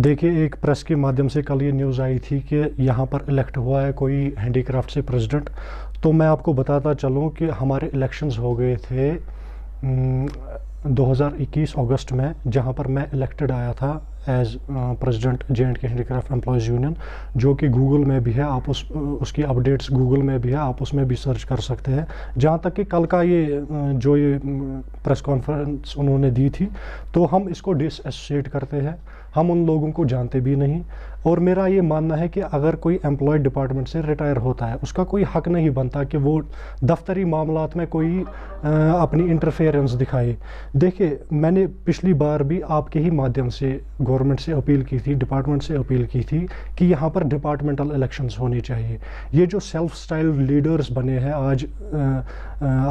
देखिए, एक प्रेस के माध्यम से कल ये न्यूज़ आई थी कि यहाँ पर इलेक्ट हुआ है कोई हैंडीक्राफ्ट से प्रेसिडेंट। तो मैं आपको बताता चलूँ कि हमारे इलेक्शंस हो गए थे 2021 अगस्त में, जहाँ पर मैं इलेक्टेड आया था as president J&K handicraft employees union, जो कि गूगल में भी है। आप उसकी अपडेट्स गूगल में भी है, आप उसमें भी सर्च कर सकते हैं। जहाँ तक कि कल का ये प्रेस कॉन्फ्रेंस उन्होंने दी थी, तो हम इसको डिसएसोसिएट करते हैं। हम उन लोगों को जानते भी नहीं, और मेरा ये मानना है कि अगर कोई एम्प्लॉय डिपार्टमेंट से रिटायर होता है, उसका कोई हक नहीं बनता कि वो दफ्तरी मामलात में कोई अपनी इंटरफेरेंस दिखाए। देखिए, मैंने पिछली बार भी आपके ही माध्यम से गवर्नमेंट से अपील की थी, डिपार्टमेंट से अपील की थी कि यहाँ पर डिपार्टमेंटल इलेक्शंस होनी चाहिए। ये जो सेल्फ स्टाइल लीडर्स बने हैं आज,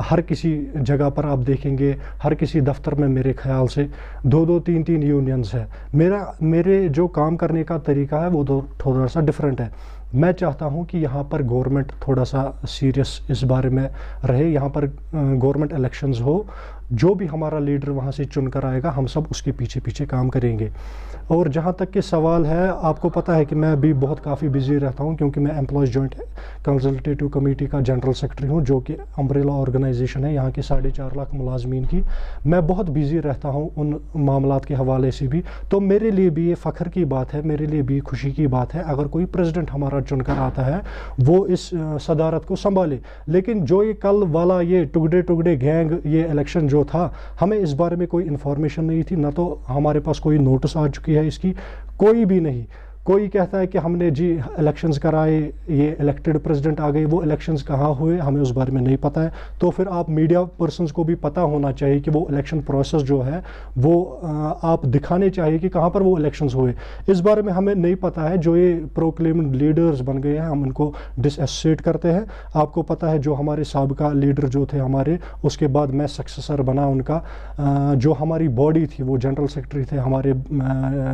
हर किसी जगह पर आप देखेंगे, हर किसी दफ्तर में मेरे ख्याल से 2-2, 3-3 यूनियंस है। मेरे जो काम करने का तरीका है वो तो थोड़ा सा डिफरेंट है। मैं चाहता हूं कि यहाँ पर गवर्नमेंट थोड़ा सा सीरियस इस बारे में रहे। यहाँ पर गवर्नमेंट इलेक्शंस हो, जो भी हमारा लीडर वहाँ से चुन कर आएगा, हम सब उसके पीछे पीछे काम करेंगे। और जहाँ तक कि सवाल है, आपको पता है कि मैं अभी बहुत काफ़ी बिजी रहता हूँ, क्योंकि मैं एम्प्लॉयज़ जॉइंट कंसल्टेटिव कमेटी का जनरल सेक्रेटरी हूँ, जो कि अम्ब्रेला ऑर्गेनाइजेशन है यहाँ के 4.5 लाख मुलाजमीन की। मैं बहुत बिजी रहता हूँ उन मामलात के हवाले से भी। तो मेरे लिए भी ये फ़ख्र की बात है, मेरे लिए भी खुशी की बात है अगर कोई प्रेसिडेंट हमारा चुनकर आता है, वो इस सदारत को संभाले। लेकिन जो ये कल वाला ये टुकड़े गैंग ये इलेक्शन जो था, हमें इस बारे में कोई इन्फॉर्मेशन नहीं थी, ना तो हमारे पास कोई नोटिस आ चुकी है इसकी, कोई भी नहीं। कोई कहता है कि हमने जी इलेक्शंस कराए, ये इलेक्टेड प्रेसिडेंट आ गए, वो इलेक्शंस कहाँ हुए हमें उस बारे में नहीं पता है। तो फिर आप मीडिया पर्सनस को भी पता होना चाहिए कि वो इलेक्शन प्रोसेस जो है वो आप दिखाने चाहिए कि कहाँ पर वो इलेक्शंस हुए। इस बारे में हमें नहीं पता है। जो ये प्रोक्लेम्ड लीडर्स बन गए हैं, हम उनको डिसएसोसिएट करते हैं। आपको पता है जो हमारे साबिका लीडर जो थे हमारे, उसके बाद मैं सक्सेसर बना उनका। जो हमारी बॉडी थी, वो जनरल सेक्रेटरी थे, हमारे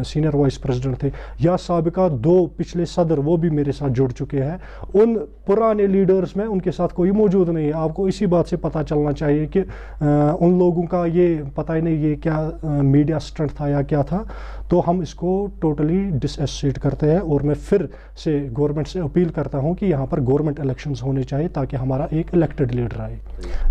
सीनियर वाइस प्रेसिडेंट थे, या साबिका 2 पिछले सदर, वो भी मेरे साथ जुड़ चुके हैं। उन पुराने लीडर्स में उनके साथ कोई मौजूद नहीं है। आपको इसी बात से पता चलना चाहिए कि उन लोगों का ये पता ही नहीं ये क्या मीडिया स्टंट था या क्या था। तो हम इसको टोटली डिसएसोसिएट करते हैं, और मैं फिर से गवर्नमेंट से अपील करता हूं कि यहाँ पर गवर्नमेंट इलेक्शंस होने चाहिए ताकि हमारा एक इलेक्टेड लीडर आए।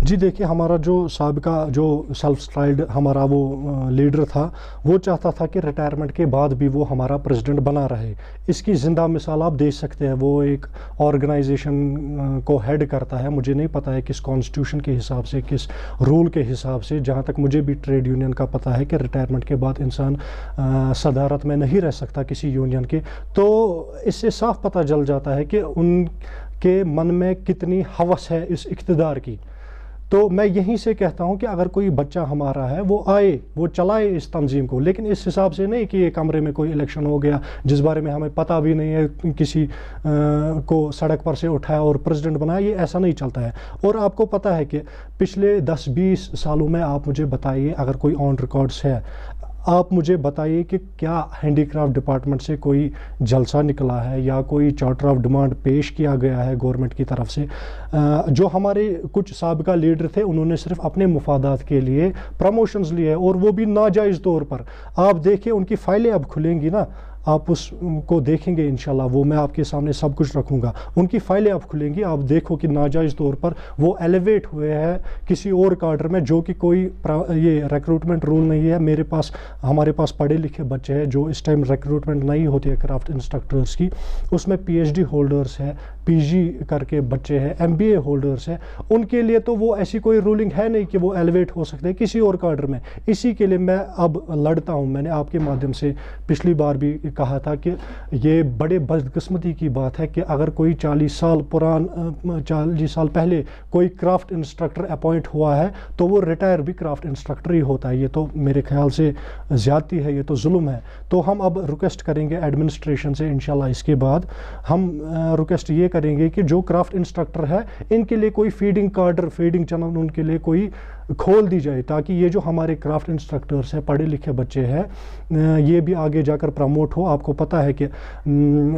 जी देखिए, हमारा जो साबिका जो सेल्फ स्टाइल्ड हमारा वो लीडर था, वो चाहता था कि रिटायरमेंट के बाद भी वो हमारा प्रेसिडेंट बना रहे। इसकी ज़िंदा मिसाल आप देख सकते हैं। वो एक ऑर्गेनाइजेशन को हेड करता है, मुझे नहीं पता है किस कॉन्स्टिट्यूशन के हिसाब से, किस रूल के हिसाब से। जहाँ तक मुझे भी ट्रेड यूनियन का पता है कि रिटायरमेंट के बाद इंसान सदारत में नहीं रह सकता किसी यूनियन के। तो इससे साफ पता चल जाता है कि उनके मन में कितनी हवस है इस इक़्तिदार की। तो मैं यहीं से कहता हूं कि अगर कोई बच्चा हमारा है, वो आए, वो चलाए इस तंजीम को, लेकिन इस हिसाब से नहीं कि ये कमरे में कोई इलेक्शन हो गया जिस बारे में हमें पता भी नहीं है, किसी को सड़क पर से उठाया और प्रेसिडेंट बनाया। ये ऐसा नहीं चलता है। और आपको पता है कि पिछले 10-20 सालों में आप मुझे बताइए, अगर कोई ऑन रिकॉर्ड्स है, आप मुझे बताइए कि क्या हैंडीक्राफ्ट डिपार्टमेंट से कोई जलसा निकला है या कोई चार्टर ऑफ डिमांड पेश किया गया है गवर्नमेंट की तरफ से। जो हमारे कुछ साबिका लीडर थे, उन्होंने सिर्फ अपने मुफादात के लिए प्रमोशंस लिए, और वो भी नाजायज़ तौर पर। आप देखिए, उनकी फाइलें अब खुलेंगी ना, आप उसको देखेंगे इंशाल्लाह, वो मैं आपके सामने सब कुछ रखूंगा। उनकी फाइलें अब खुलेंगी, आप देखो कि नाजायज़ तौर पर वो एलिवेट हुए हैं किसी और काडर में, जो कि कोई ये रिक्रूटमेंट रूल नहीं है। हमारे पास पढ़े लिखे बच्चे हैं जो इस टाइम रिक्रूटमेंट नहीं होती है क्राफ्ट इंस्ट्रक्टर्स की, उसमें PhD होल्डर्स है, PG करके बच्चे हैं, MBA होल्डर्स हैं। उनके लिए तो वो ऐसी कोई रूलिंग है नहीं कि वो एलिवेट हो सकते हैं किसी और काडर में। इसी के लिए मैं अब लड़ता हूँ। मैंने आपके माध्यम से पिछली बार भी कहा था कि ये बड़े बदकिस्मती की बात है कि अगर कोई 40 साल पहले कोई क्राफ्ट इंस्ट्रक्टर अपॉइंट हुआ है, तो वो रिटायर भी क्राफ्ट इंस्ट्रक्टर ही होता है। ये तो मेरे ख्याल से ज़्यादती है, ये तो जुल्म है। तो हम अब रिक्वेस्ट करेंगे एडमिनिस्ट्रेशन से, इंशाल्लाह इसके बाद हम रिक्वेस्ट ये करेंगे कि जो क्राफ्ट इंस्ट्रक्टर है, इनके लिए कोई फीडिंग कार्डर, फीडिंग चैनल उनके लिए कोई खोल दी जाए, ताकि ये जो हमारे क्राफ्ट इंस्ट्रक्टर्स हैं, पढ़े लिखे बच्चे हैं, ये भी आगे जाकर प्रमोट हो। आपको पता है कि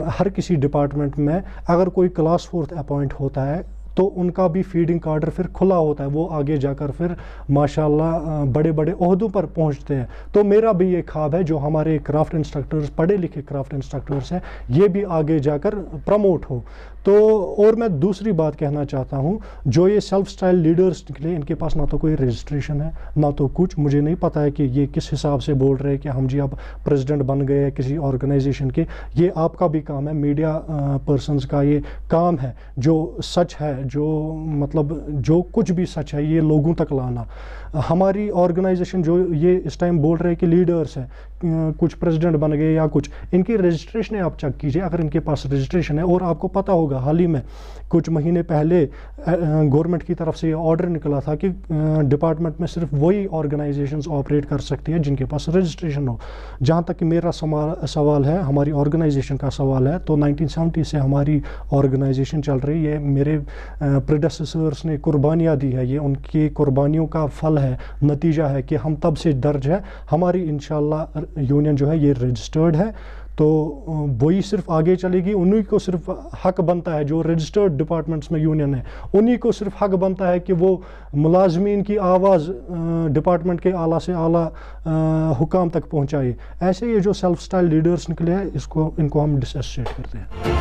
हर किसी डिपार्टमेंट में अगर कोई क्लास 4th अपॉइंट होता है تو ان کا بھی فیڈنگ کارڈر پھر کھلا ہوتا ہے, وہ آگے جا کر پھر ماشاءاللہ بڑے بڑے عہدوں پر پہنچتے ہیں. تو میرا بھی یہ خواب ہے جو ہمارے کرافٹ انسٹرکٹرز, پڑھے لکھے کرافٹ انسٹرکٹرز ہیں, یہ بھی آگے جا کر پروموٹ ہو. تو اور میں دوسری بات کہنا چاہتا ہوں, جو یہ سیلف سٹائل لیڈرز نکلے, ان کے پاس نہ تو کوئی رجسٹریشن ہے نہ تو کچھ. مجھے نہیں پتا ہے کہ یہ کس حساب سے بول رہے ہیں کہ ہم جی اب پریزیڈنٹ بن گئے ہیں کسی آرگنائزیشن کے. یہ آپ کا بھی کام ہے, میڈیا پرسنز کا یہ کام ہے جو سچ ہے, جو مطلب جو کچھ بھی سچ ہے یہ لوگوں تک لانا. ہماری آرگنائزیشن جو یہ اس ٹائم بول رہے ہیں کہ لیڈرز ہیں, کچھ پریزیڈنٹ بن گئے یا کچھ, ان کی رجسٹریشن آپ چیک کیجئے. اگر ان کے پاس رجسٹریشن ہے, اور آپ کو پتہ ہوگا حال ہی میں کچھ مہینے پہلے گورنمنٹ کی طرف سے یہ آرڈر نکلا تھا کہ ڈپارٹمنٹ میں صرف وہی آرگنائزیشنز آپریٹ کر سکتی ہیں جن کے پاس رجسٹریشن ہو. جہاں تک کہ میرا سوال ہے, ہماری آرگنائزیشن کا سوال ہے, تو 1970 سے ہماری آرگنائزیشن چل رہی ہے. میرے پریڈیسیسرز نے قربانیاں دی ہے, یہ ان کی قربانیوں کا پھل ہے, نتیجہ ہے کہ ہم تب سے درج ہے. ہماری انشاءاللہ یونین جو ہے یہ رجسٹرڈ ہے, تو وہی صرف آگے چلے گی. انہی کو صرف حق بنتا ہے, جو رجسٹرڈ ڈپارٹمنٹس میں یونین ہے انہی کو صرف حق بنتا ہے کہ وہ ملازمین کی آواز ڈپارٹمنٹ کے اعلیٰ سے اعلیٰ حکام تک پہنچائے. ایسے یہ جو سیلف سٹائل لیڈرز نکلے ہیں, ان کو ہم ڈس ایسوسیٹ کرتے ہیں.